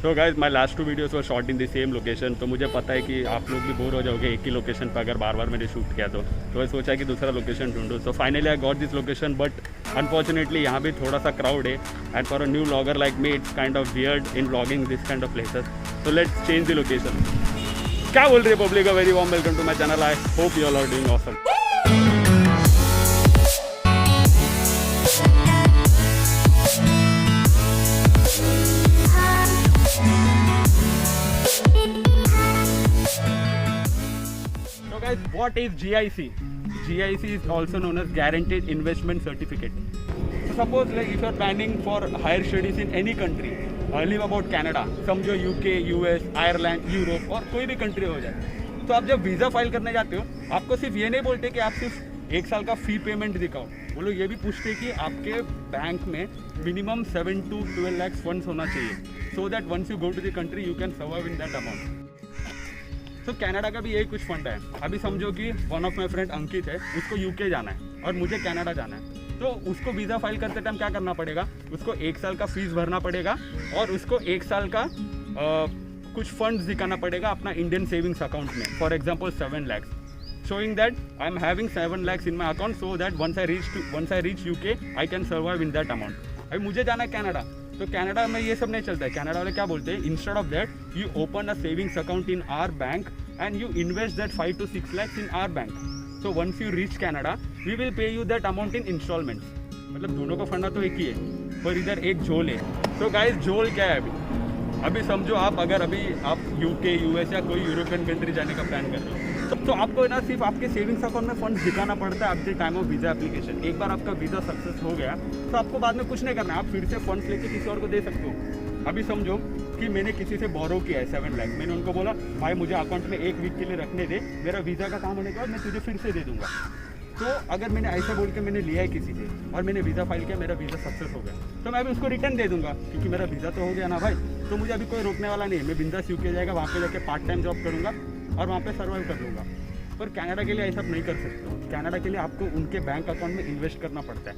तो guys my last 2 videos were shot in the same location, तो मुझे पता है कि आप लोग भी बोर हो जाओगे एक ही लोकेशन पर अगर बार बार मैंने शूट किया तो मैं सोचा कि दूसरा लोकेशन ढूंढूँ। So finally I got this location, but unfortunately यहाँ भी थोड़ा सा क्राउड है and for a new vlogger like me it's kind of weird in vlogging this kind of places. So let's change the location. क्या बोल रही है public? A very warm welcome to my channel. I hope you all are doing awesome. Guys, what is GIC? GIC is also known as Guaranteed Investment Certificate. So suppose like if you are planning for higher studies in any country, live about Canada, समझो UK, US, Ireland, Europe और कोई भी country हो जाए, तो आप जब visa file करने जाते हो आपको सिर्फ ये नहीं बोलते कि आप सिर्फ 1 साल का फी पेमेंट दिखाओ, वो लोग ये भी पूछते कि आपके बैंक में मिनिमम 7 to 12 lakhs फंड्स होना चाहिए, so that once you go to the country you can survive in that amount. तो कनाडा का भी यही कुछ फंड है। अभी समझो कि one of my friend Ankit है, उसको यूके जाना है और मुझे कनाडा जाना है, तो उसको वीज़ा फाइल करते टाइम क्या करना पड़ेगा, उसको 1 साल का फीस भरना पड़ेगा और उसको 1 साल का कुछ फंड्स दिखाना पड़ेगा अपना इंडियन सेविंग्स अकाउंट में, for example 7 lakhs, showing that I am having 7 lakhs in my account so that once I reach UK I can survive in that amount। अभी मुझे जाना है कनाडा, तो कनाडा में ये सब नहीं चलता है। कनाडा वाले क्या बोलते हैं, instead of that you open a savings account in our bank and you invest that 5 to 6 lakhs in our bank. So once you reach Canada we will pay you that amount in instalments. मतलब दोनों का फंडा तो एक ही है, पर इधर एक झोल है। तो गाइस झोल क्या है? अभी समझो अगर आप यूके, यूएस या कोई यूरोपियन कंट्री जाने का प्लान कर रहे हो, तो आपको ना सिर्फ आपके सेविंग्स अकाउंट में फंड्स दिखाना पड़ता है at the time of visa application. एक बार आपका वीज़ा सक्सेस हो गया तो आपको बाद में कुछ नहीं करना है, आप फिर से फंड्स लेके किसी और को दे सकते हो। अभी समझो कि मैंने किसी से बोरो किया है 7 लाख, मैंने उनको बोला भाई मुझे अकाउंट में 1 वीक के लिए रखने दे, मेरा वीज़ा का काम होने के बाद मैं तुझे फिर से दे दूँगा। तो अगर मैंने ऐसा बोल के मैंने लिया है किसी से और मैंने वीज़ा फाइल किया, मेरा वीज़ा सक्सेस हो गया, तो मैं अभी उसको रिटर्न दे दूँगा क्योंकि मेरा वीज़ा तो हो गया ना भाई। तो मुझे अभी कोई रोकने वाला नहीं है, मैं बिंदास यूके जाएगा, वहाँ पे जाके पार्ट टाइम जॉब करूँगा और वहाँ पे सर्वाइव कर लूँगा। पर कनाडा के लिए ऐसा नहीं कर सकते हो। कनाडा के लिए आपको उनके बैंक अकाउंट में इन्वेस्ट करना पड़ता है,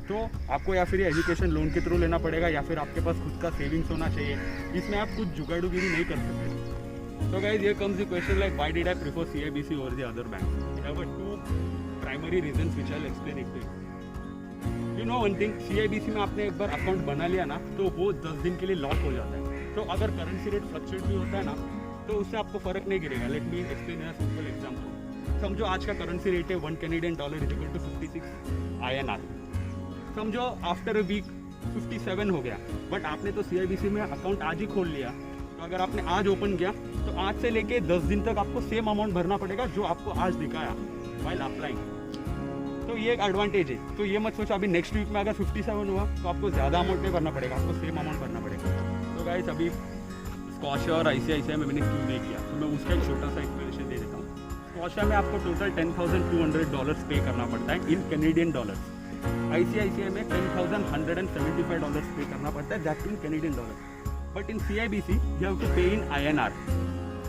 तो आपको या फिर एजुकेशन लोन के थ्रू लेना पड़ेगा या फिर आपके पास खुद का सेविंग्स होना चाहिए। इसमें आप कुछ जुगाड़ूगिरी नहीं कर सकते। तो guys here comes the question like why did I prefer CIBC over the other bank? There were 2 primary reasons which I will explain it to you. You know one thing, CIBC में आपने एक बार account बना लिया ना तो वो 10 दिन के लिए लॉक हो जाता है। तो अगर करेंसी रेट फ्लक्चुएट भी होता है ना तो उससे आपको फर्क नहीं गिरेगा। Let me explain in a simple example. समझो आज का करेंसी रेट है $1 Canadian is equal to 56 INR। समझो आफ्टर अ वीक 57 हो गया, बट आपने तो CIBC में अकाउंट आज ही खोल लिया, तो अगर आपने आज ओपन किया तो आज से लेके 10 दिन तक आपको सेम अमाउंट भरना पड़ेगा जो आपको आज दिखाया व्हाइल अप्लाइंग। तो ये एक एडवांटेज है। तो ये मत सोचो अभी नेक्स्ट वीक में अगर 57 हुआ तो आपको ज़्यादा अमाउंट नहीं भरना पड़ेगा, आपको सेम अमाउंट भरना पड़ेगा। तो गाइस अभी स्कॉशिया और ICICI में मैंने क्यों नहीं किया, तो मैं उसका एक छोटा सा एक्सप्लेनेशन दे देता हूँ। स्कॉशिया में आपको टोटल $10,200 पे करना पड़ता है इन कैनेडियन डॉलर्स। ICICI में $10,175 पे करना पड़ता है, that in Canadian dollar. But in CIBC you have to pay in INR।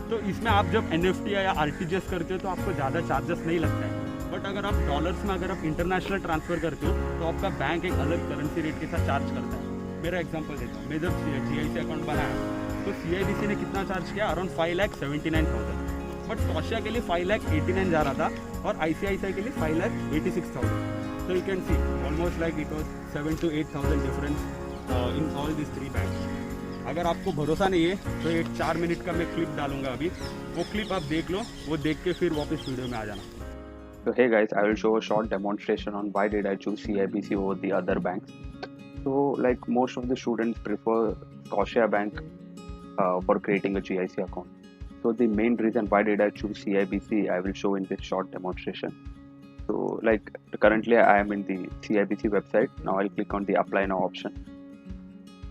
तो इसमें आप जब NFT या RTGS करते हो तो आपको ज़्यादा चार्जेस नहीं लगता है। बट अगर आप डॉलर्स में अगर आप इंटरनेशनल ट्रांसफ़र करते हो तो आपका बैंक एक अलग करेंसी रेट के साथ चार्ज करता है। मेरा एग्जांपल देता हूँ, मैं जब GIC अकाउंट बनाया तो CIBC ने कितना चार्ज किया, अराउंड 5,79,000। बट स्कॉशिया के लिए 5,89,000 जा रहा था और ICICI के लिए 5,86,000। So you can see almost like it was 7,000 to 8,000 difference in all these 3 banks। अगर आपको भरोसा नहीं है तो एक 4 मिनट का मैं क्लिप डालूंगा अभी, वो क्लिप आप देख लो, वो देख के फिर वापस वीडियो में आ जाना। So hey guys, I will show a short demonstration on why did I choose CIBC over the other banks. So like most of the students prefer Scotia Bank for creating a GIC account. So the main reason why did I choose CIBC I will show in this short demonstration. So like currently I am in the CIBC website. Now I'll click on the apply now option.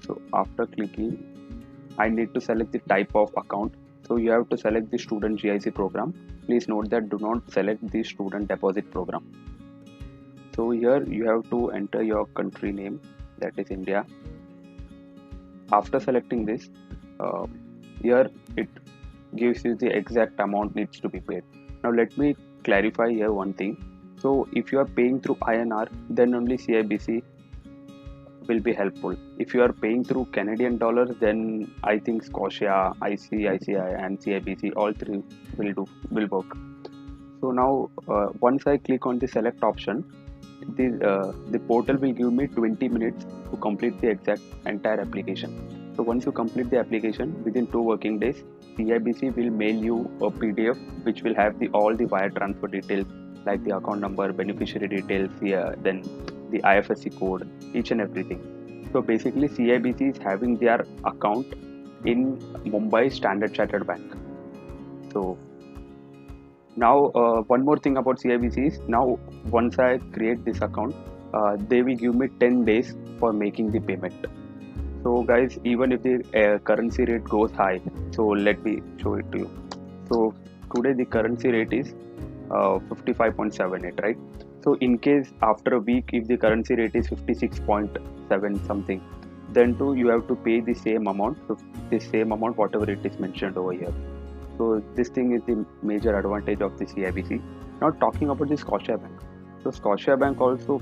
So after clicking I need to select the type of account. So you have to select the student GIC program. Please note that do not select the student deposit program. So here you have to enter your country name, that is India. After selecting this, here it gives you the exact amount needs to be paid. Now let me clarify here one thing. So if you are paying through INR, then only CIBC will be helpful. If you are paying through Canadian dollars, then I think Scotia, ICICI, and CIBC, all three will work. So now, once I click on the select option, the portal will give me 20 minutes to complete the entire application. So once you complete the application, within 2 working days, CIBC will mail you a PDF which will have all the wire transfer details, like the account number, beneficiary details, then the IFSC code, each and everything. So basically, CIBC is having their account in Mumbai Standard Chartered Bank. So now, one more thing about CIBC is, now once I create this account, they will give me 10 days for making the payment. So guys, even if the currency rate goes high, so let me show it to you. So today the currency rate is 55.78, right? So in case after a week, if the currency rate is 56.7 something, then too you have to pay the same amount, whatever it is mentioned over here. So this thing is the major advantage of the CIBC. Now talking about the Scotia Bank. So Scotia Bank also,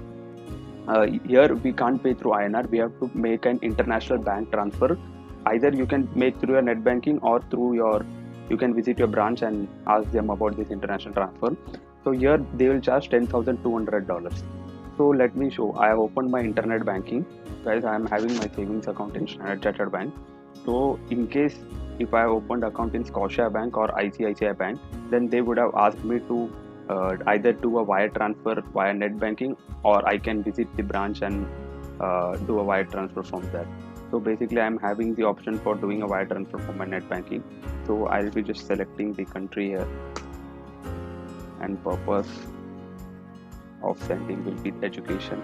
here we can't pay through INR. We have to make an international bank transfer. Either you can make through your net banking or through you can visit your branch and ask them about this international transfer. So here they will charge $10,200. So let me show. I have opened my internet banking. Guys, I am having my savings account in Standard Chartered Bank. So in case if I opened account in Scotia Bank or ICICI Bank, then they would have asked me to either do a wire transfer via net banking, or I can visit the branch and do a wire transfer from there. So basically, I am having the option for doing a wire transfer from my net banking. So I'll be just selecting the country here, and purpose of sending will be education.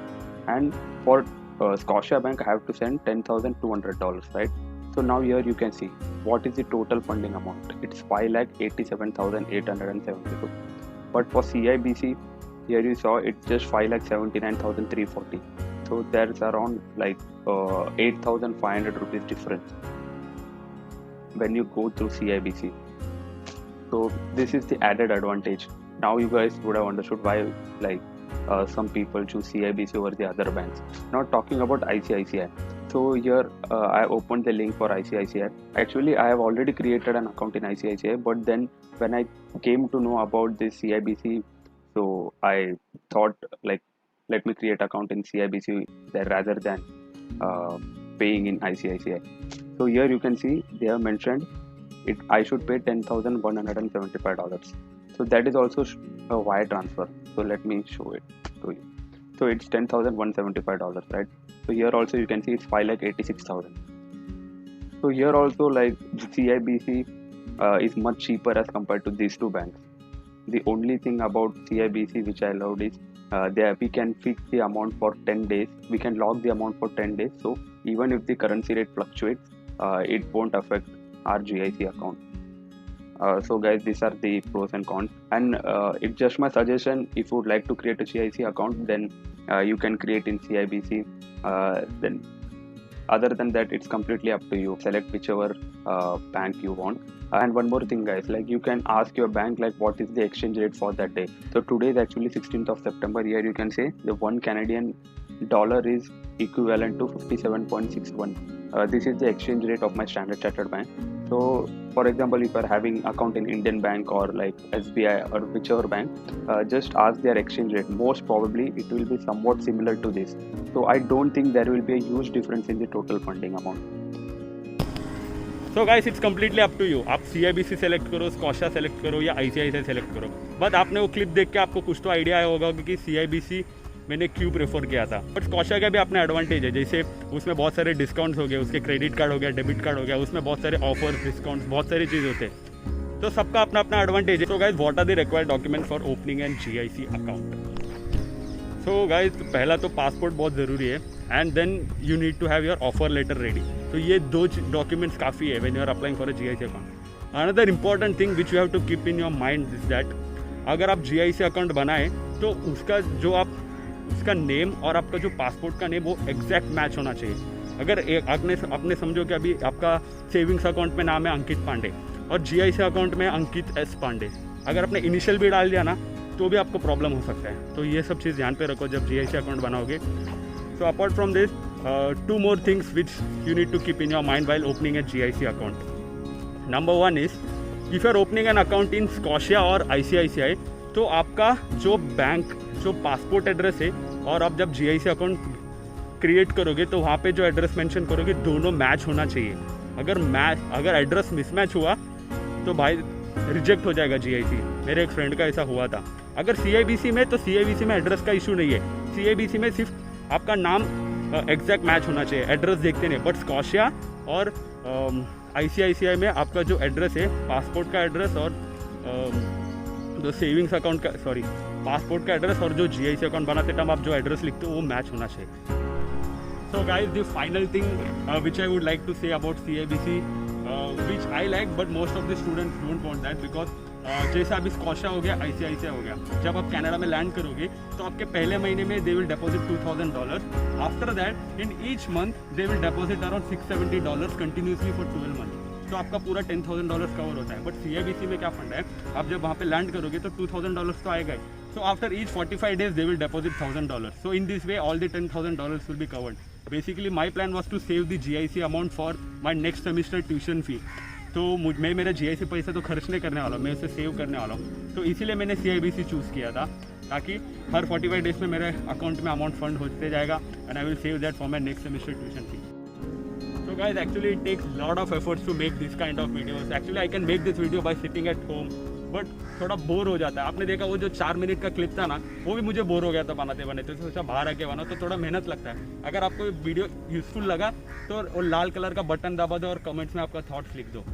And for Scotia Bank, I have to send $10,200, right? So now here you can see what is the total funding amount. It's 5,87,872. But for CIBC, here you saw it's just 5,79,340. So there's around like 8,500 rupees difference when you go through CIBC. So this is the added advantage. Now you guys would have understood why some people choose CIBC over the other banks. Now talking about ICICI. So here I opened the link for ICICI. Actually, I have already created an account in ICICI, but then when I came to know about this CIBC, so I thought let me create account in CIBC there rather than paying in ICICI. So here you can see they have mentioned I should pay $10,175. So that is also a wire transfer. So let me show it to you. So it's $10,175, right? So here also you can see it's 5,86,000. So here also CIBC is much cheaper as compared to these two banks. The only thing about CIBC which I loved is we can fix the amount for 10 days. We can lock the amount for 10 days. So even if the currency rate fluctuates, it won't affect our GIC account. So guys, these are the pros and cons, and it's just my suggestion. If you would like to create a GIC account, then you can create in CIBC. Then other than that, it's completely up to you. Select whichever bank you want. And one more thing, guys, you can ask your bank what is the exchange rate for that day. So today is actually 16th of September. Here you can say the $1 Canadian is equivalent to 57.61. This is the exchange rate of my Standard Chartered Bank. So for example, if you are having account in Indian Bank or SBI or whichever bank, just ask their exchange rate. Most probably it will be somewhat similar to this. So I don't think there will be a huge difference in the total funding amount. So guys, it's completely up to you. आप CIBC select करो, स्कॉशा select करो या ICICI select करो. But आपने वो clip देख के आपको कुछ तो आइडिया आया होगा कि CIBC मैंने क्यों प्रेफर किया था. बट स्कॉशा का भी अपने एडवांटेज है, जैसे उसमें बहुत सारे डिस्काउंट्स हो गए, उसके क्रेडिट कार्ड हो गया, डेबिट कार्ड हो गया, उसमें बहुत सारे ऑफर्स, डिस्काउंट्स, बहुत सारी चीज़ होते हैं. तो सबका अपना अपना एडवांटेज है. तो guys, what are the required document for opening an GIC account. So guys, पहला तो पासपोर्ट बहुत ज़रूरी है, and then you need to have your offer letter ready. तो ये दो डॉक्यूमेंट्स काफ़ी है when you are applying for a GIC account. Another important thing which you have to keep in your mind is that अगर आप GIC account बनाएं तो उसका नेम और आपका जो पासपोर्ट का नेम वो एग्जैक्ट मैच होना चाहिए. अगर आपने समझो कि अभी आपका सेविंग्स अकाउंट में नाम है अंकित पांडे और GIC अकाउंट में अंकित S पांडे, अगर आपने इनिशियल भी डाल दिया ना तो भी आपको प्रॉब्लम हो सकता है. तो ये सब चीज़ ध्यान पे रखो जब GIC अकाउंट बनाओगे. So apart from this, two more things which you need to keep in your mind while opening a GIC account. Number one is, if you are opening an account in Scotia और ICICI, तो आपका जो bank जो passport address है और आप जब GIC account create करोगे तो वहाँ पे जो एड्रेस मेंशन करोगे दोनों मैच होना चाहिए. अगर एड्रेस मिसमैच हुआ तो भाई रिजेक्ट हो जाएगा GIC. मेरे एक फ्रेंड का ऐसा हुआ था. अगर CIBC में तो CIBC में एड्रेस का इशू नहीं है. CIBC में सिर्फ आपका नाम एग्जैक्ट मैच होना चाहिए, एड्रेस देखते नहीं. बट स्कॉशिया और ICICI में आपका जो एड्रेस है, पासपोर्ट का एड्रेस और जो सेविंग्स अकाउंट का पासपोर्ट का एड्रेस और जो GIC अकाउंट बनाते टाइम आप जो एड्रेस लिखते हो वो मैच होना चाहिए. So guys, the final thing which I would like to say about CIBC, which I like, but most of the students don't want that because जैसे अभी स्कॉशिया हो गया, ICICI हो गया, जब आप कनाडा में लैंड करोगे तो आपके पहले महीने में they will deposit $2,000. After that in each month they will deposit around $670 continuously for 12 month. तो आपका पूरा $10,000 कवर होता है. बट CIBC में क्या फंड है, आप जब वहाँ पे लैंड करोगे तो $2,000 तो आएगा ही. So after each 45 days they will deposit $1,000. So in this way all the $10,000 will be covered. Basically my plan was to save the GIC amount for my next semester tuition fee. तो मैं मेरा GIC पैसा तो खर्च नहीं करने वाला हूँ, मैं उसे सेव करने वाला हूँ. तो इसीलिए मैंने CIBC चूज़ किया था ताकि हर 45 डेज में मेरे अकाउंट में अमाउंट फंड होते जाएगा and I will save that for my next semester tuition fee. So guys, actually it takes lot of efforts to make this kind of videos. Actually I can make this video by sitting at home, but थोड़ा bore हो जाता है. आपने देखा वो जो 4 minute का clip था ना, वो भी मुझे बोर हो गया था बनाते तो सोचा बाहर आके बना, तो थोड़ा मेहनत लगता है. अगर आपको वीडियो यूजफुल लगा तो वो लाल कलर का बटन दबा दो और कमेंट्स में आपका थॉट्स लिख दो.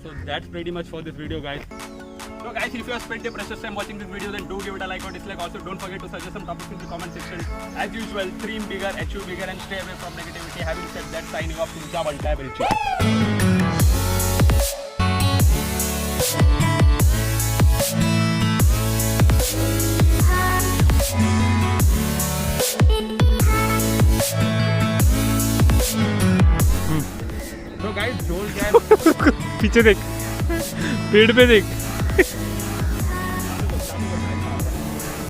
So that's pretty much for this video, guys. So guys, if you have spent your precious time watching this video, then do give it a like or dislike. Also, don't forget to suggest some topics in the comment section. As usual, dream bigger, achieve bigger, and stay away from negativity. Having said that, signing off. तुमचा बनता है बिल्कुल. So guys, ढोल क्या है? पीछे देख, पेड़ पे देख.